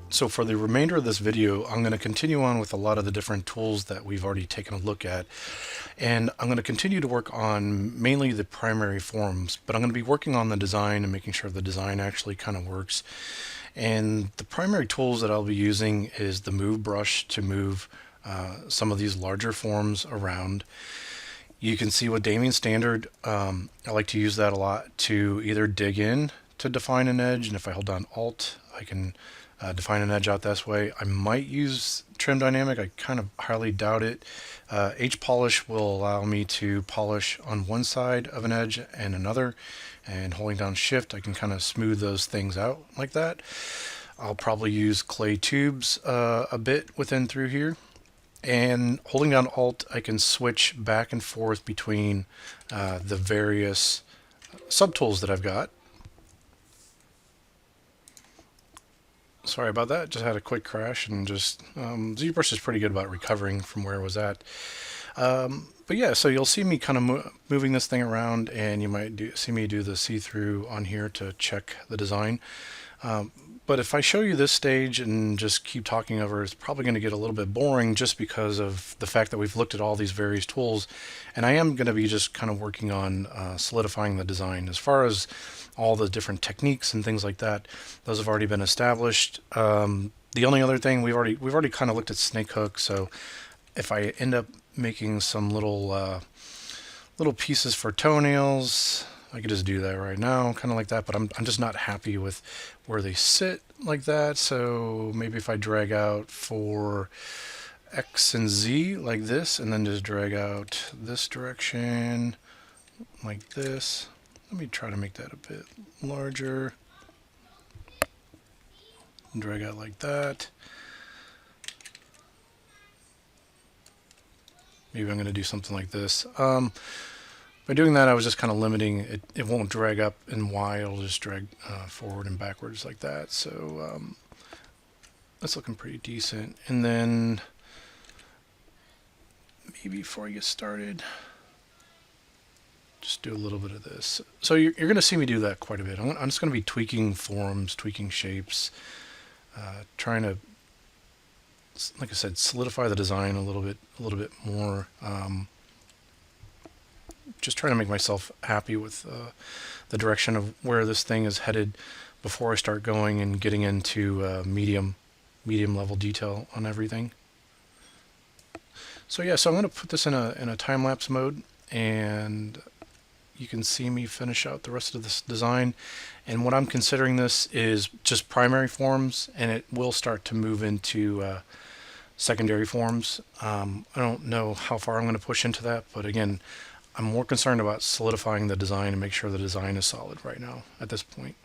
So for the remainder of this video, I'm going to continue on with a lot of the different tools that we've already taken a look at. And I'm going to continue to work on mainly the primary forms, but I'm going to be working on the design and making sure the design actually kind of works. And the primary tools that I'll be using is the move brush to move some of these larger forms around. You can see with Damien Standard, I like to use that a lot to either dig in to define an edge, and if I hold down Alt, I can define an edge out this way. I might use Trim Dynamic. I kind of highly doubt it. H-Polish will allow me to polish on one side of an edge and another, and holding down Shift, I can kind of smooth those things out like that. I'll probably use clay tubes a bit within through here. And holding down Alt, I can switch back and forth between the various subtools that I've got. Sorry about that, just had a quick crash and just ZBrush is pretty good about recovering from where it was at. But yeah, so you'll see me kind of moving this thing around, and you might see me do the see-through on here to check the design. But if I show you this stage and just keep talking over, it's probably going to get a little bit boring just because of the fact that we've looked at all these various tools. And I am going to be just kind of working on solidifying the design. As far as all the different techniques and things like that, those have already been established. The only other thing, we've already kind of looked at snake hook. So if I end up making some little pieces for toenails, I could just do that right now, kind of like that, but I'm just not happy with where they sit like that. So maybe if I drag out for X and Z like this, and then just drag out this direction like this. Let me try to make that a bit larger. Drag out like that. Maybe I'm going to do something like this. By doing that, I was just kind of limiting it. It won't drag up and Y. It'll just drag forward and backwards like that. So that's looking pretty decent. And then maybe before I get started, just do a little bit of this. So you're going to see me do that quite a bit. I'm just going to be tweaking forms, tweaking shapes, trying to, like I said, solidify the design a little bit more. Just trying to make myself happy with the direction of where this thing is headed before I start going and getting into medium level detail on everything. So yeah, so I'm going to put this in a time-lapse mode, and you can see me finish out the rest of this design. And what I'm considering this is just primary forms, and it will start to move into secondary forms. I don't know how far I'm going to push into that, but again, I'm more concerned about solidifying the design and make sure the design is solid right now at this point.